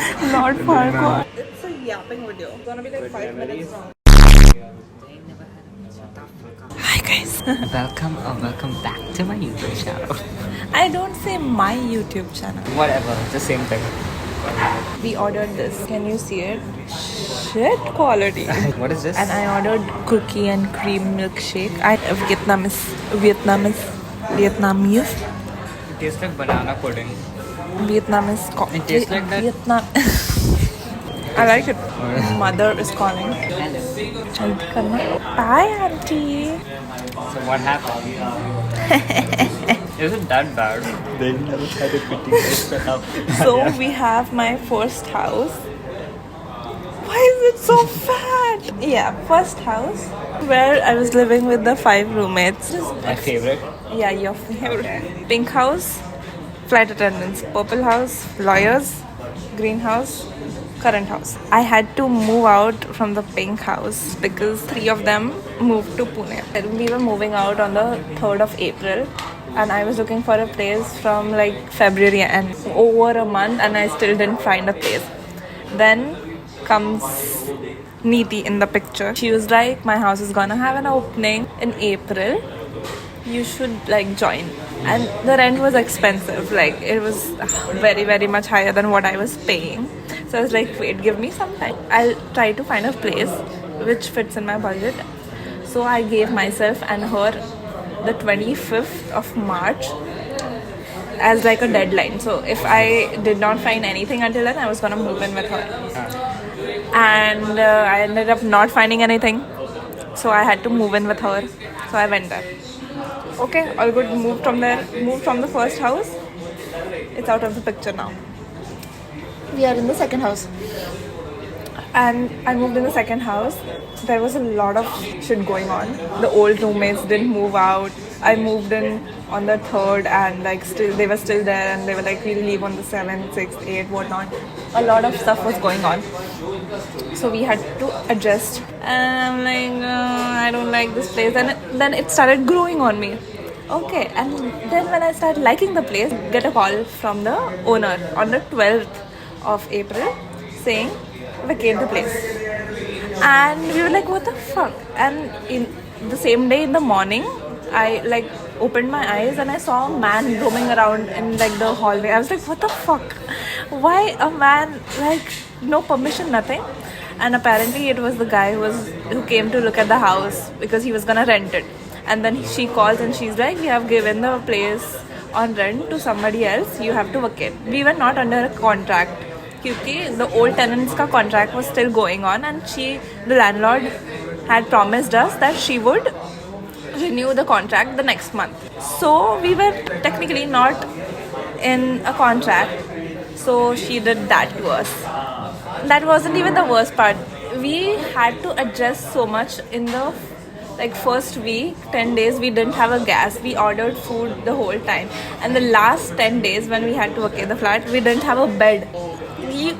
Not Farquhar. It's a yapping video. It's gonna be like 5 minutes long. Hi guys. Welcome back to my YouTube channel. I don't say my YouTube channel. Whatever, the same thing. We ordered this. Can you see it? Shit quality. What is this? And I ordered cookie and cream milkshake. Vietnamese. It tastes like banana pudding. Vietnamese. It tastes like that. Vietnam. I like it. Mother is calling. Jaldi karna. Bye, auntie. So what happened? Isn't that bad? They never had a fitting set up. So we have my first house. Why is it so fat? Yeah, first house where I was living with the 5 roommates. My favorite. Yeah, your favorite. Pink house, flight attendants. Purple house, lawyers. Green house, current house. I had to move out from the pink house because 3 of them moved to Pune. We were moving out on the 3rd of April and I was looking for a place from like February and over a month and I still didn't find a place. Then comes Neeti in the picture. She was like, my house is gonna have an opening in April. You should like join. And the rent was expensive, like it was very much higher than what I was paying. So I was like, wait, give me some time, I'll try to find a place which fits in my budget. So I gave myself and her the 25th of March as like a deadline. So if I did not find anything until then, I was gonna move in with her. And I ended up not finding anything, so I had to move in with her. So I went there. Okay, all good. Moved from there. Moved from the first house. It's out of the picture now. We are in the second house. And I moved in the second house. There was a lot of shit going on. The old roommates didn't move out. I moved in on the 3rd and like still they were still there and they were like, we'll leave on the 7th, 6th, 8th, whatnot. A lot of stuff was going on. So we had to adjust. And I'm like, I don't like this place. And then it started growing on me. Okay, and then when I started liking the place, get a call from the owner on the 12th of April saying, vacate the place. And we were like, what the fuck? And in the same day in the morning, I like opened my eyes and I saw a man roaming around in like the hallway. I was like, what the fuck? Why a man, like no permission, nothing? And apparently it was the guy who came to look at the house because he was gonna rent it. And then she calls and she's like, we have given the place on rent to somebody else, you have to vacate. We were not under a contract because the old tenants' contract was still going on and the landlord had promised us that she would renew the contract the next month. So we were technically not in a contract, so she did that to us. That wasn't even the worst part. We had to adjust so much in the like first week, 10 days we didn't have a gas. We ordered food the whole time. And the last 10 days when we had to vacate the flat, we didn't have a bed.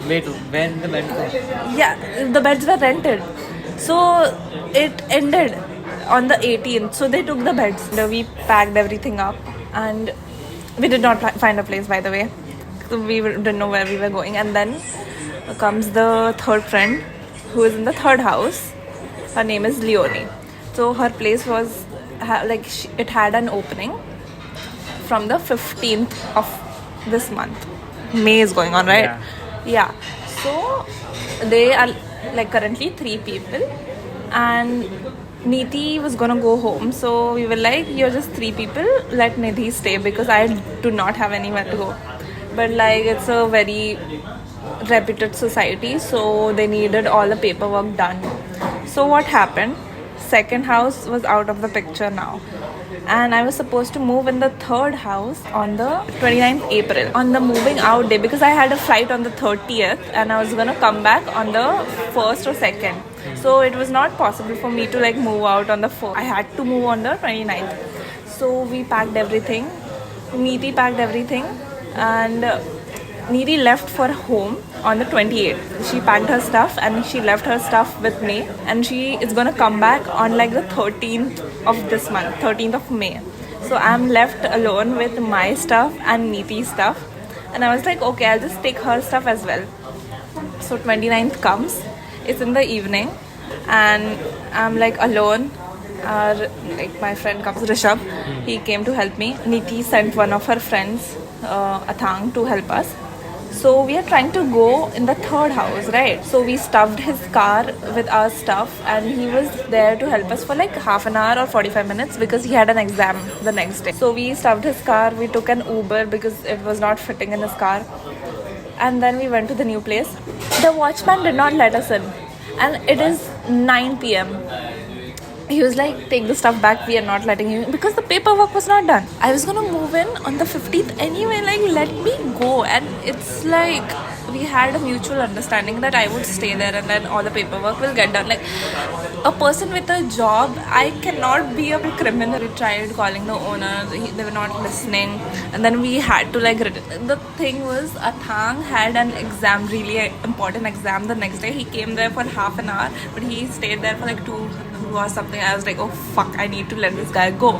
Wait, when the bed was? Yeah, the beds were rented. So it ended on the 18th. So they took the beds. We packed everything up and we did not find a place, by the way. So we didn't know where we were going. And then comes the third friend who is in the third house. Her name is Leonie. So her place was it had an opening from the 15th of this month. May is going on, right? Yeah. So they are like currently 3 people and Neeti was gonna go home. So we were like, you're just 3 people, let Nidhi stay because I do not have anywhere to go. But like it's a very reputed society, so they needed all the paperwork done. So what happened? Second house was out of the picture now. And I was supposed to move in the third house on the 29th April. On the moving out day, because I had a flight on the 30th and I was gonna come back on the 1st or 2nd. So it was not possible for me to like move out on the 4th. I had to move on the 29th. So we packed everything. Neeti packed everything and Neeti left for home on the 28th. She packed her stuff and she left her stuff with me and she is gonna come back on like the 13th of this month, 13th of May. So I'm left alone with my stuff and Neeti's stuff and I was like, okay, I'll just take her stuff as well. So 29th comes, it's in the evening, and I'm like alone. Like my friend comes, Rishabh, he came to help me. Niti sent one of her friends, Athang, to help us. So we are trying to go in the third house, right? So we stuffed his car with our stuff, and he was there to help us for like half an hour or 45 minutes because he had an exam the next day. So we stuffed his car, we took an Uber because it was not fitting in his car, and then we went to the new place. The watchman did not let us in, and it is 9 p.m. He was like, take the stuff back, we are not letting you in because the paperwork was not done. I was gonna move in on the 15th anyway, like let me go. And it's like we had a mutual understanding that I would stay there and then all the paperwork will get done. Like a person with a job, I cannot be a criminal. We tried calling the owner, they were not listening, and then we had to like the thing was Athang had an exam, really important exam the next day. He came there for half an hour, but he stayed there for like 2 or something. I was like, oh fuck, I need to let this guy go.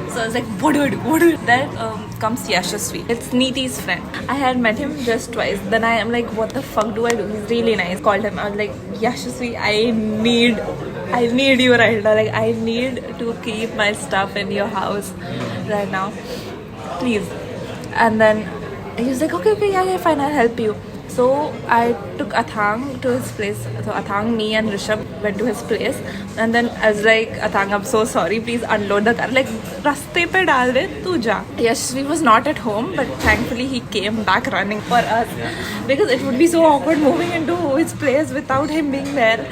So I was like, what do I do? What do I do? Then comes Yashasvi. It's Niti's friend. I had met him just twice. Then I am like, what the fuck do I do? He's really nice. Called him. I was like, Yashasvi, I need you right now. Like, I need to keep my stuff in your house right now. Please. And then he was like, okay, yeah, fine, I'll help you. So I took Athang to his place. So Athang, me and Rishabh went to his place. And then I was like, Athang, I'm so sorry. Please unload the car. Like, raste pe dal de, tu ja. Yashasvi was not at home, but thankfully he came back running for us. Because it would be so awkward moving into his place without him being there.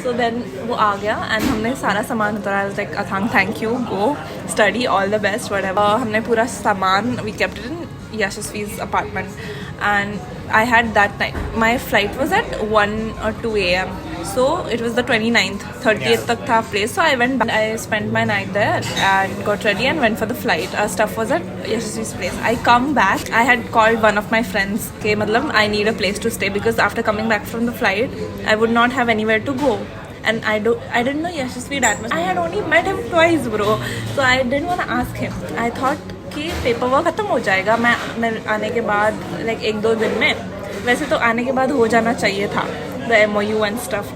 So then वो आ गया and हमने सारा सामान उतारा. I was like, Athang, thank you. Go study, all the best, whatever. हमने पूरा सामान, we kept it in Yashasvi's apartment. And I had that time. My flight was at 1 or 2 a.m. So it was the 29th, 30th tak tha place. So I went back. I spent my night there and got ready and went for the flight. Our stuff was at Yashasvi's place. I come back. I had called one of my friends. Okay, matlab, I need a place to stay because after coming back from the flight, I would not have anywhere to go. And I didn't know Yashasvi that much. I had only met him twice, bro. So I didn't want to ask him. I thought कि paper work खत्म हो जाएगा मैं आने के बाद like 1-2 दिन में. वैसे तो आने के बाद हो जाना चाहिए था, the MOU and stuff.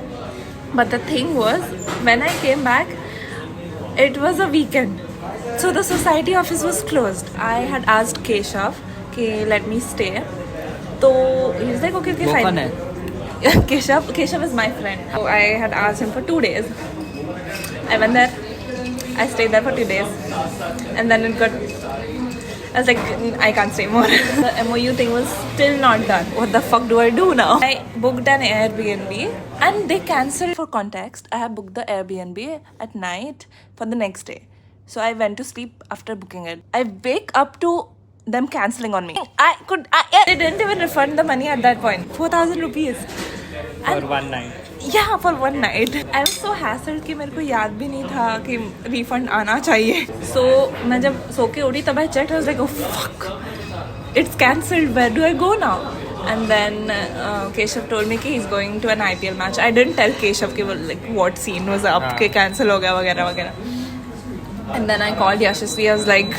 But the thing was, when I came back, it was a weekend. So the society office was closed. I had asked Keshav, okay, let me stay. So he was like, okay, fine. Keshav is my friend. So I had asked him for 2 days. I went there. I stayed there for 2 days. And then it got... I was like, I can't stay more. The MOU thing was still not done. What the fuck do I do now? I booked an Airbnb and they cancelled. For context, I have booked the Airbnb at night for the next day. So I went to sleep after booking it. I wake up to them cancelling on me. They didn't even refund the money at that point. 4,000 rupees. For 1 night. Yeah, for 1 night. I was so hassled कि मेरे को याद भी नहीं था कि refund आना चाहिए. So मैं जब सो के उठी तब I checked. I was like, oh fuck, it's cancelled. Where do I go now? And then Keshav told me कि he's going to an IPL match. I didn't tell Keshav कि like what scene was up कि cancel हो गया वगैरह वगैरह. And then I called Yashasvi. I was like,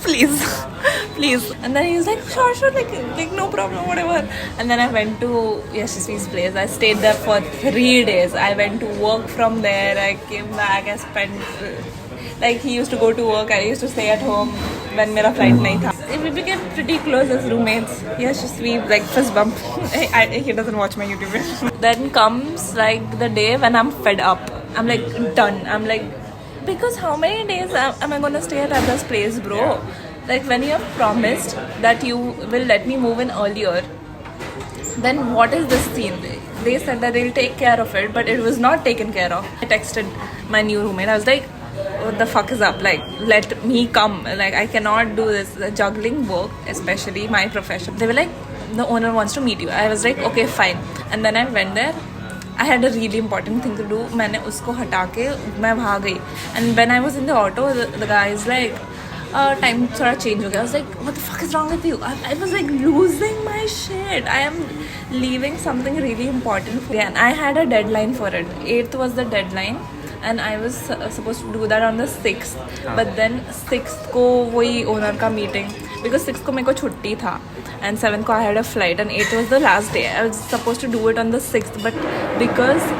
please. And then he was like, sure, like no problem, whatever. And then I went to Yashasvi's place. I stayed there for 3 days. I went to work from there. I came back. I spent, like he used to go to work. I used to stay at home when my flight nahi tha. We became pretty close as roommates. Yashasvi, like fist bump. He doesn't watch my YouTube. Then comes like the day when I'm fed up. I'm like done. I'm like, because how many days am I gonna stay at this place, bro? Yeah. Like when you have promised that you will let me move in earlier, then what is this scene? They said that they'll take care of it, but it was not taken care of. I texted my new roommate. I was like, what the fuck is up? Like, let me come. Like, I cannot do this. Juggling work, especially my profession. They were like, the owner wants to meet you. I was like, okay, fine. And then I went there. I had a really important thing to do. मैंने उसको हटा के मैं वहाँ गई. And when I was in the auto, the guy is like, time थोड़ा change हो गया. I was like, what the fuck is wrong with you? I was like losing my shit. I am leaving something really important for you. And I had a deadline for it. 8th was the deadline. And I was supposed to do that on the 6th. But then 6th को वही owner का meeting. because 6th को मेरे को छुट्टी था and 7th को I had a flight and 8th was the last day. I was supposed to do it on the 6th, but because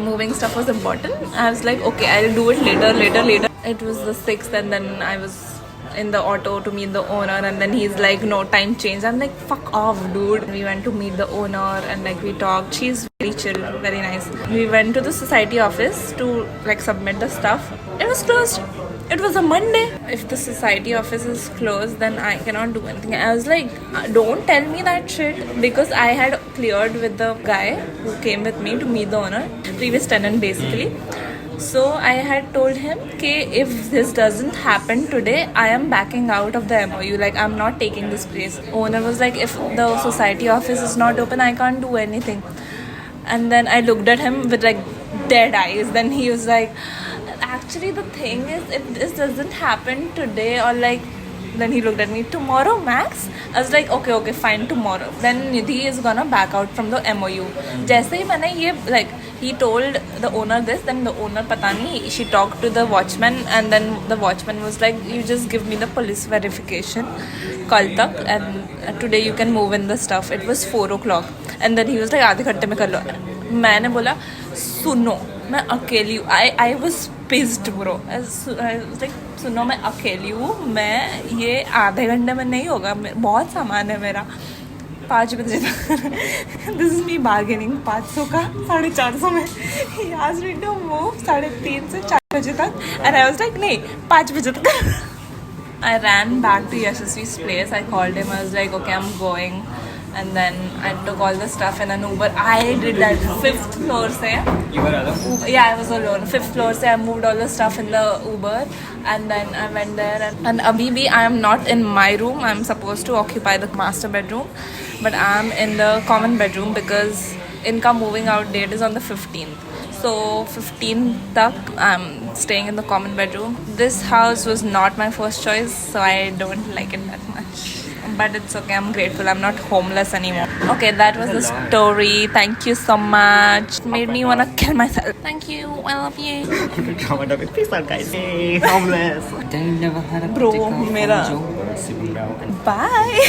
moving stuff was important, I was like, okay, I'll do it later. It was the 6th and then I was in the auto to meet the owner, and then he's like, no, time change. I'm like, fuck off, dude. We went to meet the owner and like we talked. She's very chill, very nice. We went to the society office to like submit the stuff. It was closed. It was a Monday. If the society office is closed, then I cannot do anything. I was like, don't tell me that shit, because I had cleared with the guy who came with me to meet the owner, previous tenant basically. So I had told him, okay, if this doesn't happen today, I am backing out of the MOU. Like, I'm not taking this place. Owner was like, if the society office is not open, I can't do anything. And then I looked at him with like dead eyes. Then he was like, actually the thing is, if this doesn't happen today, or like, then he looked at me, tomorrow max? I was like, okay, fine, tomorrow. Then Nidhi is gonna back out from the MOU. जैसे ही मैंने ये like, he told the owner this, then the owner पता नहीं, she talked to the watchman, and then the watchman was like, you just give me the police verification कल तक, and today you can move in the stuff. It was 4 o'clock, and then he was like, आधे घंटे में कर लो. मैंने बोला, सुनो, मैं अकेली हूँ. I was pissed, bro. I was like, सुनो, मैं अकेली हूँ, मैं ये आधे घंटे में नहीं होगा, बहुत सामान है मेरा. 5 बजे तक. दिस इज मी बार्गेनिंग 500 का 450 में. He asked me to move 3:30 से 4 बजे तक, and I was like, नहीं, 5 बजे तक. I ran back to Yashasvi's place. I called him. I was like, okay, I'm going. And then I took all the stuff in an Uber. I did that 5th floor se. You were alone? Yeah, I was alone. 5th floor se, I moved all the stuff in the Uber, and then I went there. And abhi bhi I am not in my room. I'm supposed to occupy the master bedroom, but I'm in the common bedroom because inka moving out date is on the 15th. So 15th tak I'm staying in the common bedroom. This house was not my first choice, so I don't like it that much. But it's okay, I'm grateful. I'm not homeless anymore. Okay, that was the story. Thank you so much. It made me want to kill myself. Thank you. I love you. Peace out, guys. Hey, homeless. Bro, mera. Bye.